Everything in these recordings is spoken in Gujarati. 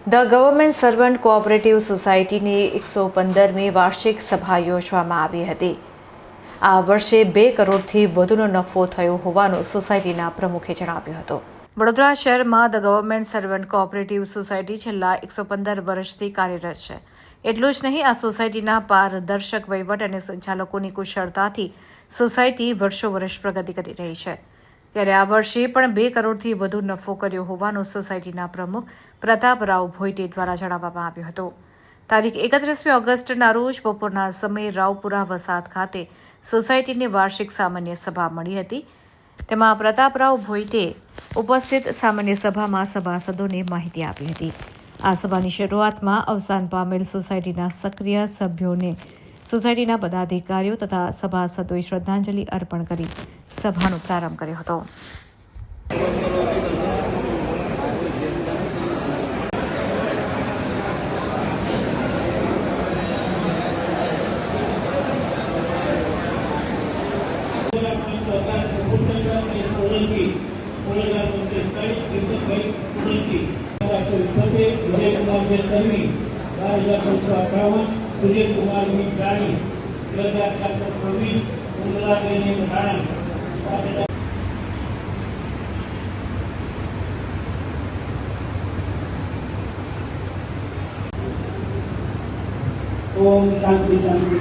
ધ ગવર્મેન્ટ સર્વન્ટ કોઓપરેટિવ સોસાયટીની 115મી વાર્ષિક સભા યોજવામાં આવી હતી. આ વર્ષે 2 કરોડથી વધુનો નફો થયો હોવાનું સોસાયટીના પ્રમુખે જણાવ્યું હતું. વડોદરા શહેરમાં the government servant cooperative society છેલ્લા 115 વર્ષથી કાર્યરત છે. એટલું જ નહીં, આ સોસાયટીના પારદર્શક વહીવટ અને સંચાલકોની કુશળતાથી સોસાયટી વર્ષો વર્ષ પ્રગતિ કરી રહી છે. ત્યારે આ વર્ષે પણ 2 કરોડથી વધુ નફો કર્યો હોવાનું સોસાયટીના પ્રમુખ પ્રતાપરાવ ભોઈટે દ્વારા જણાવવામાં આવ્યું હતું. તારીખ 31મી ઓગસ્ટના રોજ બપોરના સમયે રાવપુરા વસાહત ખાતે સોસાયટીની વાર્ષિક સામાન્ય સભા મળી હતી. તેમાં પ્રતાપરાવ ભોઈટે ઉપસ્થિત સામાન્ય સભામાં સભાસદોને માહિતી આપી હતી. આ સભાની શરૂઆતમાં અવસાન પામેલ સોસાયટીના સક્રિય સભ્યોને સોસાયટીના પદાધિકારીઓ તથા સભાસદોએ શ્રદ્ધાંજલિ અર્પણ કરી સભાનો પ્રારંભ કર્યો હતો. सूर्य कुमार मित्राणी 2024 उंगला देने घाणा ओम शांति शांति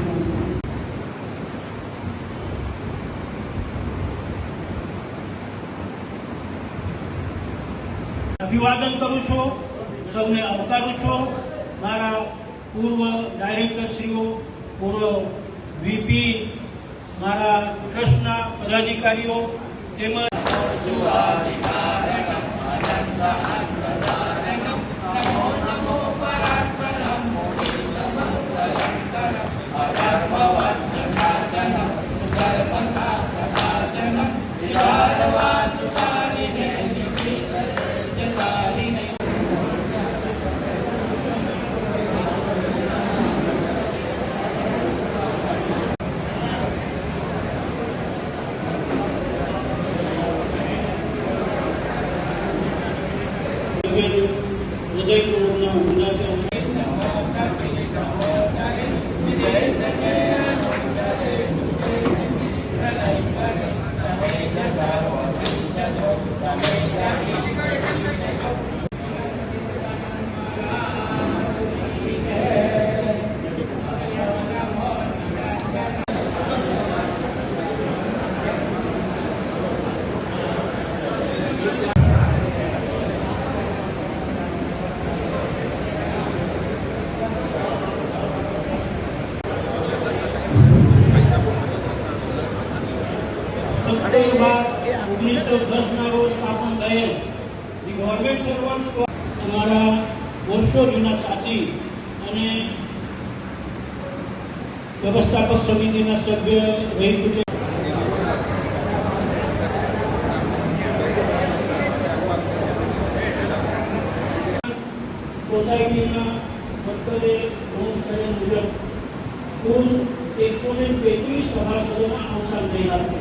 अभिवादन करूँ छो सबने आवकारूँ छो मारा पूर्व डायरेक्टर श्रीओ पूर्व वीपी मारा ट्रस्टना पदाधिकारीओ તેમજ હૃદયપૂર્વકના ઉલ્લાસ बार 1910 रोज स्थापन थયેલ गवर्नमेंट सर्वंट्स हमारा वर्षो जूना साथी અને વ્યવસ્થાપક સમિતિના સભ્ય રહી ચૂકે સોસાયટીના વક્તવ્ય નોંધ કરેલ મુજબ કુલ 133 સભાસદોના અવસાન થયેલા છે.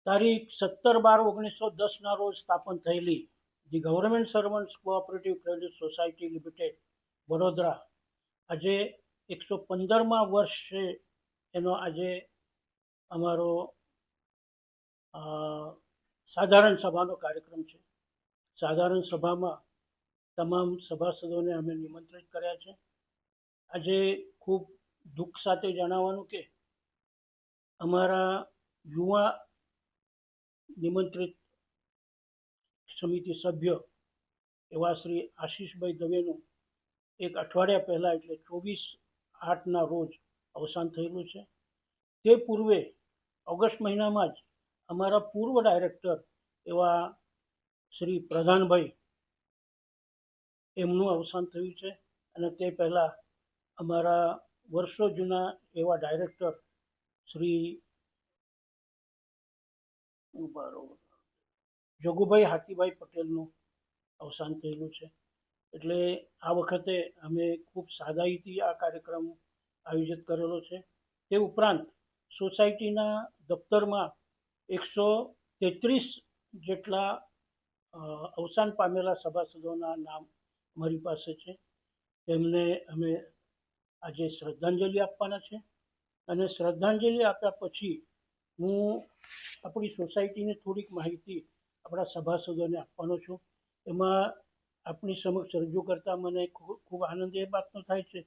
તારીખ 17/12/1910 રોજ સ્થાપન થયેલી the government servants cooperative credit society limited Vadodara આજે 115મા વર્ષ છે. એનો આજે અમારો સાધારણ સભાનો કાર્યક્રમ છે. સાધારણ સભામાં તમામ સભાસદોને અમે નિમંત્રિત કર્યા છે. આજે ખૂબ દુઃખ સાથે જણાવવાનું કે અમારા યુવા નિમંત્રિત સમિતિ સભ્ય એવા શ્રી આશીષભાઈ દવેનું એક અઠવાડિયા પહેલા એટલે 24/8ના રોજ અવસાન થયેલું છે. તે પૂર્વે ઓગસ્ટ મહિનામાં જ અમારા પૂર્વ ડાયરેક્ટર એવા શ્રી પ્રધાનભાઈ એમનું અવસાન થયું છે. અને તે પહેલા અમારા વર્ષો જૂના એવા ડાયરેક્ટર શ્રી જોગુભાઈ હાથીભાઈ પટેલનું અવસાન થયેલું છે. એટલે આ વખતે અમે ખૂબ સાદાઈથી આ કાર્યક્રમ આયોજિત કરેલો છે. તે ઉપરાંત સોસાયટીના દફતરમાં 133 જેટલા અવસાન પામેલા સભાસદોના નામ અમારી પાસે છે. તેમને અમે આજે શ્રદ્ધાંજલિ આપવાના છે. અને શ્રદ્ધાંજલિ આપ્યા પછી હું આપણી સોસાયટીની થોડીક માહિતી આપણા સભાસદોને આપવાનો છું. એમાં આપણી સમક્ષ રજૂ કરતાં મને ખૂબ આનંદ એ વાતનો થાય છે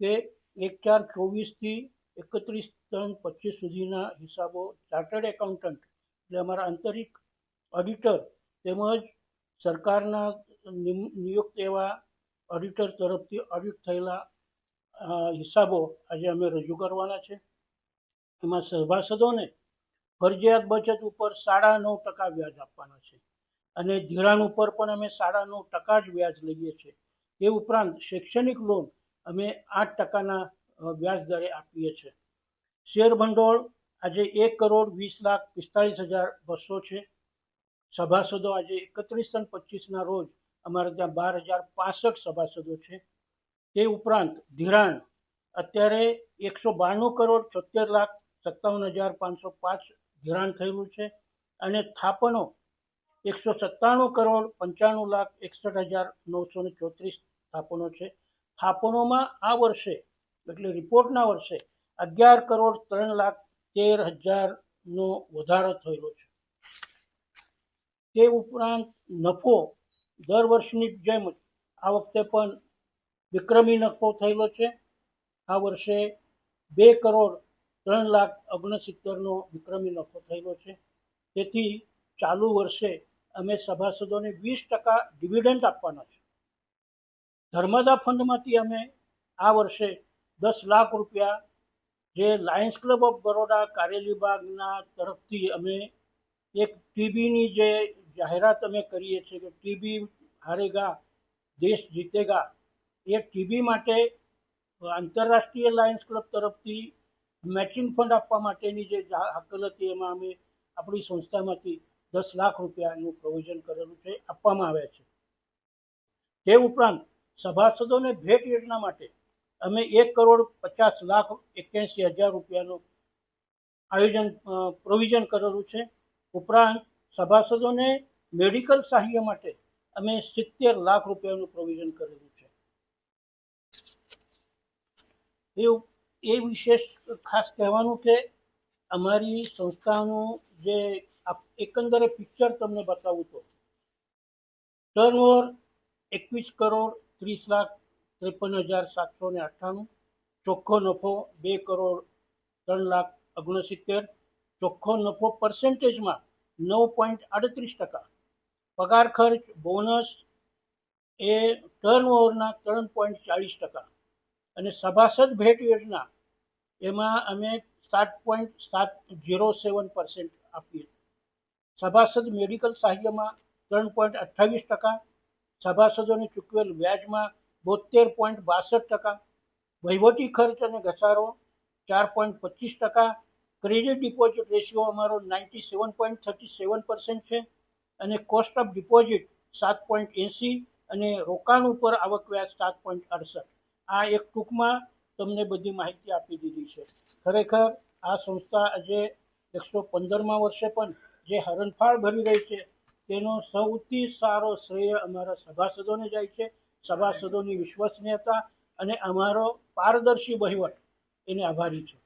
કે 1/4/24થી 31/3/25 સુધીના હિસાબો ચાર્ટર્ડ એકાઉન્ટન્ટ એટલે અમારા આંતરિક ઓડિટર તેમજ સરકારના નિયુક્ત એવા ઓડિટર તરફથી ઓડિટ થયેલા હિસાબો આજે અમે રજૂ કરવાના છે. એમાં સભાસદોને ફરજિયાત બચત ઉપર 9.5% વ્યાજ આપવાના છે અને ધિરાણ ઉપર પણ અમે 9.5% જ વ્યાજ લઈએ છીએ. એ ઉપરાંત શૈક્ષણિક લોન અમે 8%ના વ્યાજ દરે આપીએ છીએ. શેર ભંડોળ આજે 1,20,45,200 છે. સભાસદો આજે 31/25ના રોજ અમારે ત્યાં 12,065 સભાસદો છે. તે ઉપરાંત ધિરાણ અત્યારે 192,76,57,505 ધિરાણ થયેલું છે અને થાપણો 197,95,61,934 થાપણો છે. થાપણોમાં આ વર્ષે એટલે રિપોર્ટના વર્ષે 11,03,13,000નો વધારો થયેલો છે. તે ઉપરાંત નફો દર વર્ષની જેમ આ વખતે પણ વિક્રમી નફો થયેલો છે. આ વર્ષે 2,03,69,000નો વિક્રમી નફો થયેલો છે. તેથી ચાલુ વર્ષે અમે સભાસદોને 20% ડિવિડન્ડ આપવાના છે. ધર્મદા ફંડમાંથી અમે આ વર્ષે 10 લાખ રૂપિયા જે લાયન્સ ક્લબ ઓફ બરોડા કારેલીબાગના તરફથી અમે એક ટીબીની જે જાહેરાત અમે કરીએ છીએ કે ટીબી હારેગા દેશ જીતેગા, એ ટીબી માટે આંતરરાષ્ટ્રીય લાયન્સ ક્લબ તરફથી મેચિંગ ફંડ આપવા માટેની જે હાકલ હતી એમાં અમે આપણી સંસ્થામાંથી 10 લાખ રૂપિયાનું પ્રોવિઝન કરેલું છે, આપવામાં આવ્યા છે. તે ઉપરાંત સભાસદોને ભેટ યોજના માટે અમે 1,50,81,000 રૂપિયાનું પ્રોવિઝન કરેલું છે. ઉપરાંત સભાસદોને મેડિકલ સહાય માટે અમે 70 લાખ રૂપિયાનું પ્રોવિઝન કરેલું છે. એ વિશેષ ખાસ કહેવાનું કે અમારી સંસ્થાનું જે એકંદરે પિક્ચર તમને બતાવું તો ટર્નઓવર 21,30,53,798, ચોખ્ખો નફો 2,03,69,000, ચોખ્ખો નફો પર્સન્ટેજમાં 9.38%, પગાર ખર્ચ બોનસ એ ટર્નઓવરના 3.40%, અને સભાસદ ભેટ યોજના એમાં અમે 7.07% આપીએ. સભાસદ મેડિકલ સહાયમાં 3.28%, સભાસદોને ચૂકવેલ વ્યાજમાં 72.62%, વહીવટી ખર્ચ અને ઘસારો 4.25%, ક્રેડિટ ડિપોઝિટ રેશિયો અમારો 97.37% છે અને કોસ્ટ ઓફ ડિપોઝિટ 7.80 અને રોકાણ ઉપર આવક વ્યાજ 7.68. આ એક ટૂંકમાં તમને બધી માહિતી આપી દીધી છે. ખરેખર આ સંસ્થા આજે 115મા વર્ષે પણ જે હરણફાળ ભરી રહી છે તેનો સૌથી સારો શ્રેય અમારા સભાસદોને જાય છે. સભાસદોની વિશ્વસનીયતા અને અમારો પારદર્શી વહીવટ એને આભારી છે.